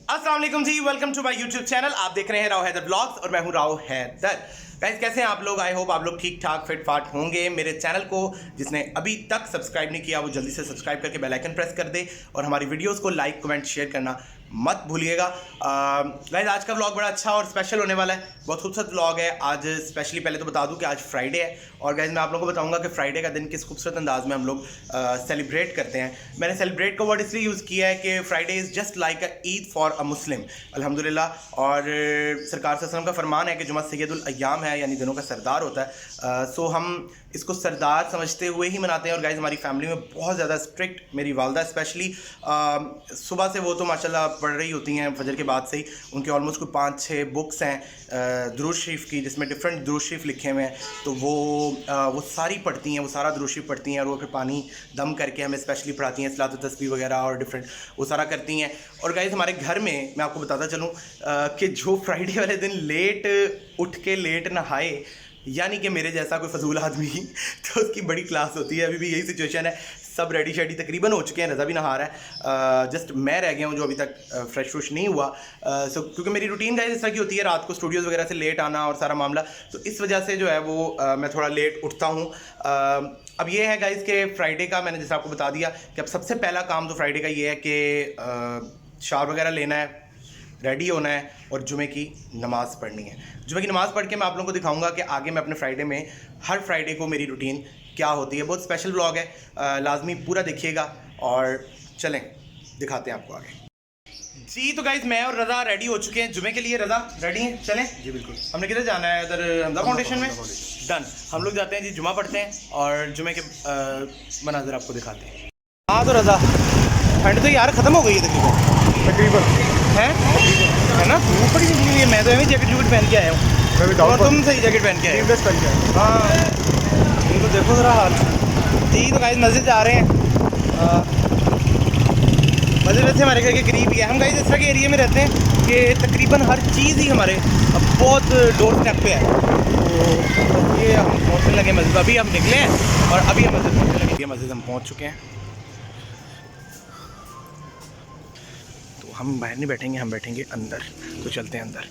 अस्सलाम वालेकुम जी, welcome to my YouTube channel. आप देख रहे हैं राव हैदर ब्लॉग्स और मैं हूं राव हैदर। गाइस कैसे हैं आप लोग? आई होप आप लोग ठीक ठाक फिट फाट होंगे। मेरे चैनल को जिसने अभी तक सब्सक्राइब नहीं किया वो जल्दी से सब्सक्राइब करके बेल आइकन प्रेस कर दे और हमारी वीडियोस को लाइक कमेंट शेयर करना मत भूलिएगा। गाइस आज का व्लॉग बड़ा अच्छा और स्पेशल होने वाला है, बहुत खूबसूरत व्लॉग है आज। स्पेशली पहले तो बता दूं कि आज फ्राइडे है और गाइस मैं आप लोगों को बताऊंगा कि फ्राइडे का दिन किस खूबसूरत अंदाज में हम लोग सेलिब्रेट करते हैं। मैंने सेलिब्रेट का वर्ड इसलिए यूज़ किया है कि Friday is just like a Eid for a Muslim, अल्हम्दुलिल्लाह। और सरकार सल्लल्लाहु अलैहि वसल्लम का फरमान है कि जुमा सैयदुल अय्याम है, यानी दिनों का सरदार होता है। सो हम इसको सरदार समझते हुए ही मनाते हैं। और गाइस हमारी फैमिली में बहुत ज़्यादा स्ट्रिक्ट, मेरी वालदा स्पेशली सुबह से वो तो माशाल्लाह पढ़ रही होती हैं फजर के बाद से ही। उनके ऑलमोस्ट कोई 5-6 बुक्स हैं दुरूद शरीफ की, जिसमें डिफरेंट दुरूद शरीफ लिखे हुए हैं। तो वो सारी पढ़ती हैं, वो सारा दुरूद शरीफ पढ़ती हैं और वो फिर पानी दम करके हमें स्पेशली पढ़ाती हैं, सलात तस्बीह वगैरह और डिफरेंट वो सारा करती हैं। और गाइस हमारे घर में मैं आपको बताता चलूँ कि जो फ्राइडे वाले दिन लेट उठ के लेट नहाए, यानी कि मेरे जैसा कोई फजूल आदमी तो उसकी बड़ी क्लास होती है। अभी भी यही सिचुएशन है, सब रेडी शेडी तकरीबन हो चुके हैं, रज़ा भी नहा रहा है, जस्ट मैं रह गया हूँ जो अभी तक फ्रेश व्रुश नहीं हुआ। सो क्योंकि मेरी रूटीन गाइस इस तरह की होती है, रात को स्टूडियोज़ वगैरह से लेट आना और सारा मामला, तो इस वजह से जो है वो मैं थोड़ा लेट उठता हूँ। अब ये है गाइस कि फ्राइडे का मैंने जैसे आपको बता दिया कि अब सबसे पहला काम तो फ्राइडे का ये है कि शावर वगैरह लेना है, रेडी होना है और जुमे की नमाज़ पढ़नी है। जुमे की नमाज़ पढ़ के मैं आप लोगों को दिखाऊंगा कि आगे मैं अपने फ्राइडे में हर फ्राइडे को मेरी रूटीन क्या होती है। बहुत स्पेशल व्लॉग है, लाजमी पूरा देखिएगा और चलें दिखाते हैं आपको आगे जी। तो गाइज मैं और रज़ा रेडी हो चुके हैं जुमे के लिए। रज़ा रेडी हैं? चलें जी बिल्कुल। हमने किधर जाना है? इधर हमजा फाउंडेशन में। डन, हम लोग जाते हैं जी, जुमा पढ़ते हैं और जुमे के मनाज़र आपको दिखाते हैं। हाँ तो रज़ा ठंड तो यार ख़त्म हो गई है तकरीबन है ना? ऊपर ही निकली हुई है। मैं तो जैकेट जूकेट पहन के आया हूँ और तुम सही जैकेट पहन के आए हो। हाँ इनको देखो ज़रा हाल जी। तो गाइस मस्जिद जा रहे हैं। मस्जिद वैसे हमारे घर के करीब ही है। हम गाइस इस तरह के एरिया में रहते हैं कि तकरीबन हर चीज़ ही हमारे बहुत डोर स्टेप पे है। तो ये हम पहुँचने लगे मस्जिद, अभी हम निकले हैं और अभी हम मस्जिद पहुँचने लगे। मस्जिद हम पहुँच चुके हैं। हम बाहर नहीं बैठेंगे, हम बैठेंगे अंदर। तो चलते हैं अंदर।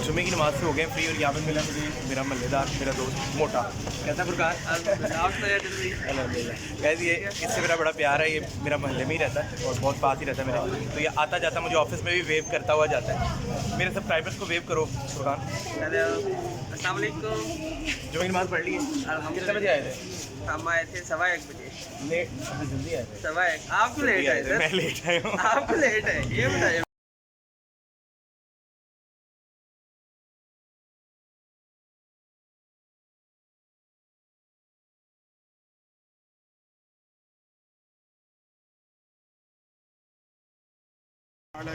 जुमे की नमाज से हो गए फ्री और यहाँ पर मिला मुझे मेरा मल्लेदार, मेरा दोस्त मोटा। कैसा फुरकान? गैस ये इससे मेरा बड़ा प्यार है, ये मेरा मोहल्ले में ही रहता है और बहुत पास ही रहता है मेरे। तो ये आता जाता मुझे ऑफिस में भी वेव करता हुआ जाता है। मेरे सब्सक्राइबर्स को वेव करो फुरकान। अस्सलाम वालेकुम। जुमे की नमाज पढ़ ली है? कितने बजे आए थे? हम आए थे 1:15 बजे। लेट? जल्दी आए थे? 1:15। आपको लेट आए थे? मैं लेट आया हूँ। आपको लेट है, ये बताइए।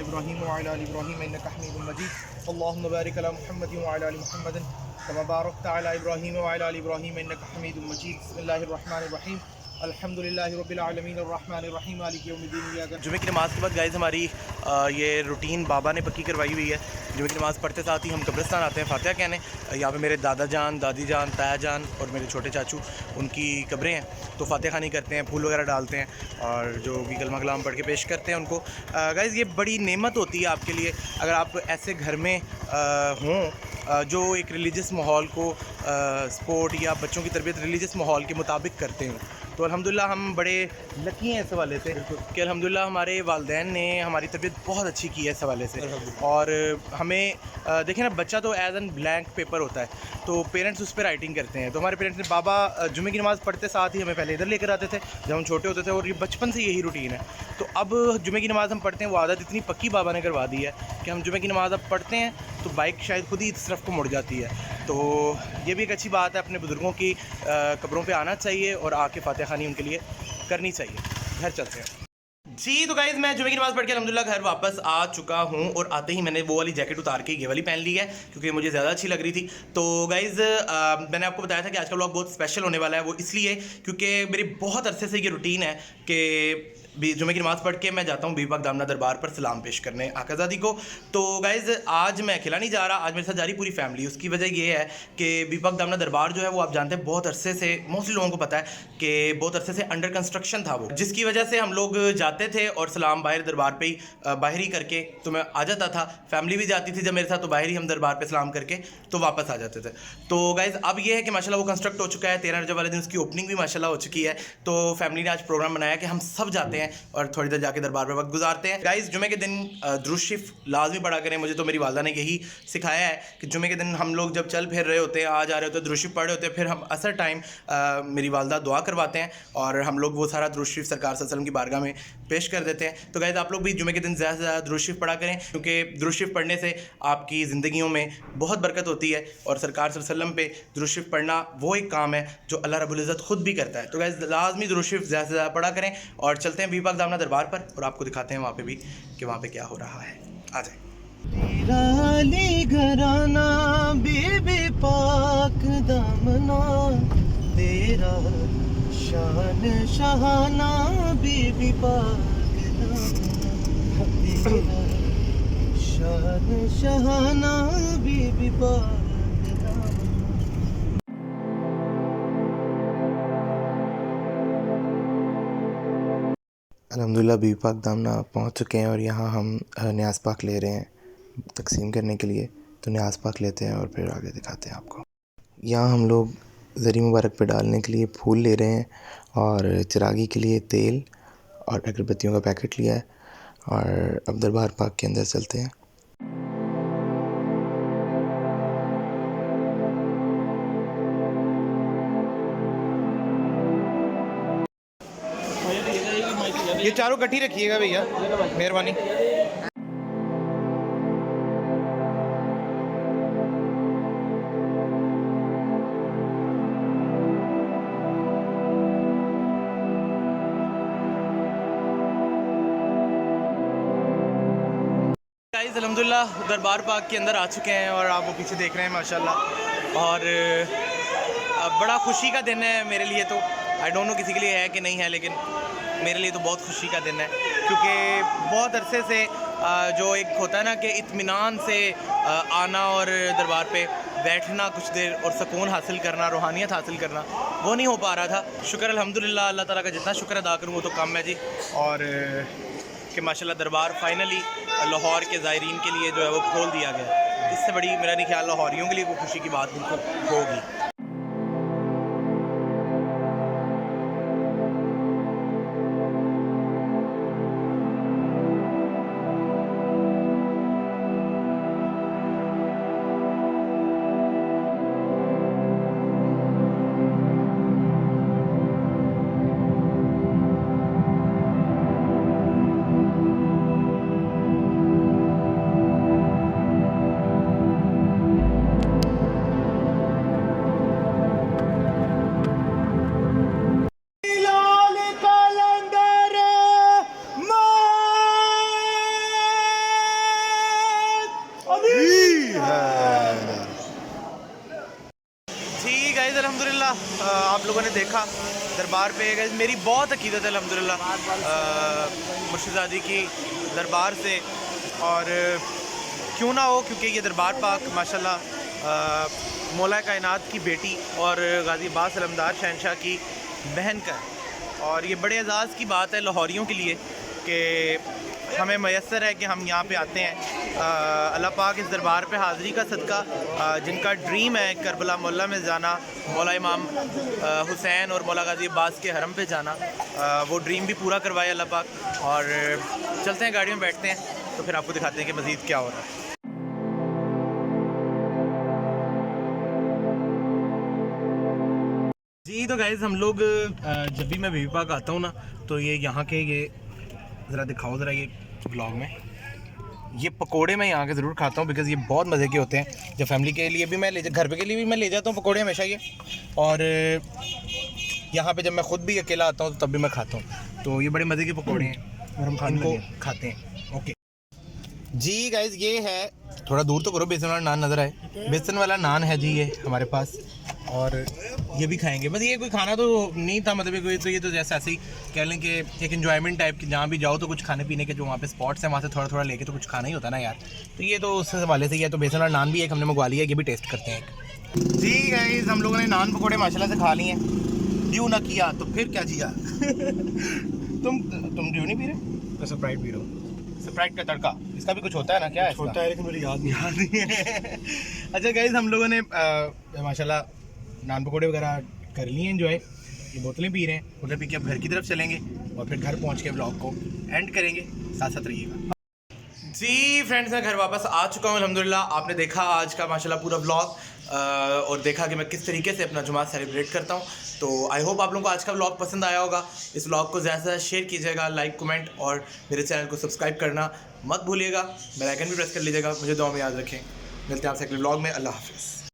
इब्राहीम व अला आलि इब्राहीम इन्नका हमीदुम मजीद। अल्लाहुम्मा बारिक अला मुहम्मद व अला आलि मुहम्मद कमा बारकता अला इब्राहीम व अला आलि इब्राहीम इन्नका हमीदुम मजीद। बिस्मिल्लाहिर रहमानिर रहीम। अल्हम्दुलिल्लाहि रब्बिल आलमीन अर्रहमानिर रहीम मालिकि यौमिद्दीन। जुमे की नमाज़ के बाद गाइस हमारी ये रूटीन बाबा ने पक्की करवाई हुई है। जुमे की नमाज़ पढ़ते साथ ही हम कब्रिस्तान आते हैं फातिहा कहने। यहाँ पे मेरे दादा जान, दादी जान, ताया जान और मेरे छोटे चाचू, उनकी कब्रें हैं। तो फातिहा खानी करते हैं, फूल वगैरह डालते हैं और जो भी कलमा कलाम पढ़ के पेश करते हैं उनको। गाइस ये बड़ी नेमत होती है आपके लिए अगर आप ऐसे घर में हों जो एक रिलीजियस माहौल को स्पोर्ट या बच्चों की तरबियत रिलीजियस माहौल के मुताबिक करते हैं। तो अल्हम्दुलिल्लाह हम बड़े लकी हैं इस हवाले से कि अल्हम्दुलिल्लाह हमारे वालिदैन ने हमारी तरबियत बहुत अच्छी की है इस हवाले से। और हमें देखें ना, बच्चा तो एज एन ब्लैंक पेपर होता है, तो पेरेंट्स उस पर राइटिंग करते हैं। तो हमारे पेरेंट्स ने बाबा जुमे की नमाज़ पढ़ते साथ ही हमें पहले इधर लेकर आते थे जब हम छोटे होते थे और ये बचपन से यही रूटीन है। तो अब जुमे की नमाज़ हम पढ़ते हैं, वो आदत इतनी पक्की बाबा ने करवा दी है कि हम जुमे की नमाज़ अब पढ़ते हैं तो बाइक शायद खुद ही इस तरफ को मुड़ जाती है। तो ये भी एक अच्छी बात है, अपने बुज़ुर्गों की कब्रों पे आना चाहिए और आके फातिहा खानी उनके लिए करनी चाहिए। घर चलते हैं जी। तो गाइज़ मैं जुमे की नमाज़ पढ़ के अल्हम्दुलिल्लाह घर वापस आ चुका हूँ और आते ही मैंने वो वाली जैकेट उतार के ये वाली पहन ली है क्योंकि मुझे ज़्यादा अच्छी लग रही थी। तो गाइज़ मैंने आपको बताया था कि आज का व्लॉग बहुत स्पेशल होने वाला है, वो इसलिए क्योंकि मेरी बहुत अरसे से ये रूटीन है कि जुमे की नमाज़ पढ़ के मैं जाता हूँ बीबी पाक दामना दरबार पर सलाम पेश करने आकाज़ादी को। तो गाइज़ आज मैं अकेला नहीं जा रहा, आज मेरे साथ जा रही पूरी फैमिली। उसकी वजह ये है कि बीबी पाक दामना दरबार जो है वो आप जानते हैं बहुत अरसे से, मोस्टली लोगों को पता है कि बहुत अरसे से अंडर कंस्ट्रक्शन था वो, जिसकी वजह से हम लोग जाते थे और सलाम बाहर दरबार पे ही बाहर ही करके तो मैं आ जाता था। फैमिली भी जाती थी जब मेरे साथ, तो बाहर ही हम दरबार पे सलाम करके तो वापस आ जाते थे। तो गाइज़ अब ये है कि माशाल्लाह वो कंस्ट्रक्ट हो चुका है, 13 रजब वाले दिन उसकी ओपनिंग भी माशाल्लाह हो चुकी है। तो फैमिली ने आज प्रोग्राम बनाया कि हम सब जाते हैं और थोड़ी देर जाके दरबार पर वक्त गुजारते हैं। गाइज़ जुमे के दिन दुरूद शरीफ लाजमी पढ़ा करें। मुझे तो मेरी वालदा ने यही सिखाया है कि जुमे के दिन हम लोग जब चल फिर रहे होते हैं, आ जा रहे होते हैं, दुरूद शरीफ पढ़ रहे होते हैं, फिर हम असर टाइम मेरी वालदा दुआ करवाते हैं और हम लोग वो सारा दुरूद शरीफ सरकार सल्लल्लाहु अलैहि वसल्लम की बारगाह में पेश कर देते हैं। तो गाइज़ आप लोग भी जुमे के दिन ज़्यादा से ज़्यादा दुरूद शरीफ पढ़ा करें, क्योंकि दुरूद शरीफ पढ़ने से आपकी ज़िंदगियों में बहुत बरकत होती है और सरकार सल्लल्लाहु अलैहि वसल्लम पे दुरूद शरीफ पढ़ना वो एक काम है जो अल्लाह रब्बुल इज़्ज़त खुद भी करता है। तो गाइज़ लाजमी दुरूद शरीफ ज़्यादा से ज़्यादा पढ़ा करें और चलते हैं बीबी पाक दामना दरबार पर और आपको दिखाते हैं वहाँ पे भी कि वहाँ पे क्या हो रहा है। आ जाए। घराना बीबी पाक दामना, तेरा शान शहाना बीबी पाक दामना, तेरा शान शहाना बीबी पाक दामना। अल्हम्दुलिल्लाह बीबी पाक दामना पहुँच चुके हैं और यहाँ हम न्याज़ पाक ले रहे हैं तकसीम करने के लिए। तो न्याज़ पाक लेते हैं और फिर आगे दिखाते हैं आपको। यहाँ हम लोग ज़री मुबारक पे डालने के लिए फूल ले रहे हैं और चिरागी के लिए तेल और अगरबत्तियों का पैकेट लिया है और अब दरबार पाक के अंदर चलते हैं। ये चारों इकट्ठी रखिएगा भैया, मेहरबानी। गाइस अल्हम्दुलिल्लाह दरबार पाक के अंदर आ चुके हैं और आप वो पीछे देख रहे हैं माशाल्लाह। और बड़ा खुशी का दिन है मेरे लिए। तो आई डोंट नो किसी के लिए है कि नहीं है, लेकिन मेरे लिए तो बहुत खुशी का दिन है, क्योंकि बहुत अरसे से जो एक होता है ना कि इत्मीनान से आना और दरबार पे बैठना कुछ देर और सुकून हासिल करना, रूहानियत हासिल करना, वो नहीं हो पा रहा था। शुक्र अल्हम्दुलिल्लाह, अल्लाह ताला का जितना शुक्र अदा करूँ वो तो कम है जी। और कि माशाल्लाह दरबार फाइनली लाहौर के ज़ायरीन के लिए जो है वो खोल दिया गया। इससे बड़ी मेरा नहीं ख्याल लाहौरियों के लिए कोई खुशी की बात बिल्कुल होगी। अल्हम्दुलिल्लाह आप लोगों ने देखा दरबार पे गए। मेरी बहुत अकीदत है अल्हम्दुलिल्लाह मुर्शिदादी की दरबार से, और क्यों ना हो, क्योंकि ये दरबार पाक माशाल्लाह मौला कायनात की बेटी और गाज़ी अब्बास अलमदार शहनशाह की बहन का है। और ये बड़े एजाज़ की बात है लाहौरियों के लिए कि हमें मैसर है कि हम यहाँ पे आते हैं। अल्लाह पाक इस दरबार पे हाज़िरी का सदका, जिनका ड्रीम है करबला मोहल्ला में जाना, मौला इमाम हुसैन और मौला गाज़ी अब्बास के हरम पे जाना, वो ड्रीम भी पूरा करवाए अल्लाह पाक। और चलते हैं, गाड़ी में बैठते हैं, तो फिर आपको दिखाते हैं कि मज़ीद क्या हो रहा है। जी तो गाइज़ हम लोग जब भी मैं बीबी पाक आता हूँ ना, तो ये यहाँ के ये ज़रा दिखाओ ज़रा ये ब्लॉग में, ये पकोड़े मैं यहाँ के ज़रूर खाता हूँ बिकॉज़ ये बहुत मज़े के होते हैं। जब फैमिली के लिए भी मैं घर पे के लिए भी मैं ले जाता हूँ पकोड़े हमेशा ये, और यहाँ पे जब मैं ख़ुद भी अकेला आता हूँ तो तब भी मैं खाता हूँ। तो ये बड़े मज़े के पकोड़े हैं और हम इनको खाते हैं। ओके जी गाइज़, ये है, थोड़ा दूर तो करो, बेसन वाला नान नज़र आए, बेसन वाला नान है जी ये हमारे पास। और ये भी खाएंगे। बस ये कोई खाना तो नहीं था, मतलब कोई तो ये तो जैसे ऐसे ही कह लें कि एक एंजॉयमेंट टाइप की, जहाँ भी जाओ तो कुछ खाने पीने के जो वहाँ पे स्पॉट्स हैं वहाँ से थोड़ा थोड़ा लेके तो कुछ खाना ही होता है ना यार। तो ये तो उस हवाले से ही है। तो बेसन और नान भी एक हमने मंगवा लिया, ये भी टेस्ट करते हैं। जी गाइस, हम लोगों ने नान पकौड़े माशाल्लाह से खा लिए हैं। ड्यू ना किया तो फिर क्या जिया। तुम ड्यू नहीं पी रहे तो स्प्राइट पी रहे हो। स्प्राइट का तड़का, इसका भी कुछ होता है ना, क्या है होता है लेकिन मुझे याद नहीं है। अच्छा गाइस, हम लोगों ने माशाल्लाह नान पकौड़े वगैरह कर लिए एंजॉय। ये बोतलें पी रहे हैं, बोतलें पी के अब घर की तरफ चलेंगे और फिर घर पहुंच के व्लॉग को एंड करेंगे। साथ साथ रहिएगा। जी फ्रेंड्स, मैं घर वापस आ चुका हूँ अल्हम्दुलिल्लाह। आपने देखा आज का माशाल्लाह पूरा व्लॉग और देखा कि मैं किस तरीके से अपना जुमा सेलिब्रेट करता हूँ। तो आई होप आप लोगों को आज का व्लॉग पसंद आया होगा। इस व्लॉग को ज़्यादा से ज़्यादा शेयर कीजिएगा, लाइक कमेंट और मेरे चैनल को सब्सक्राइब करना मत भूलिएगा। बेल आइकन भी प्रेस कर लीजिएगा। मुझे दुआ में याद रखें। मिलते हैं आपसे अगले व्लॉग में। अल्लाह हाफ़िज़।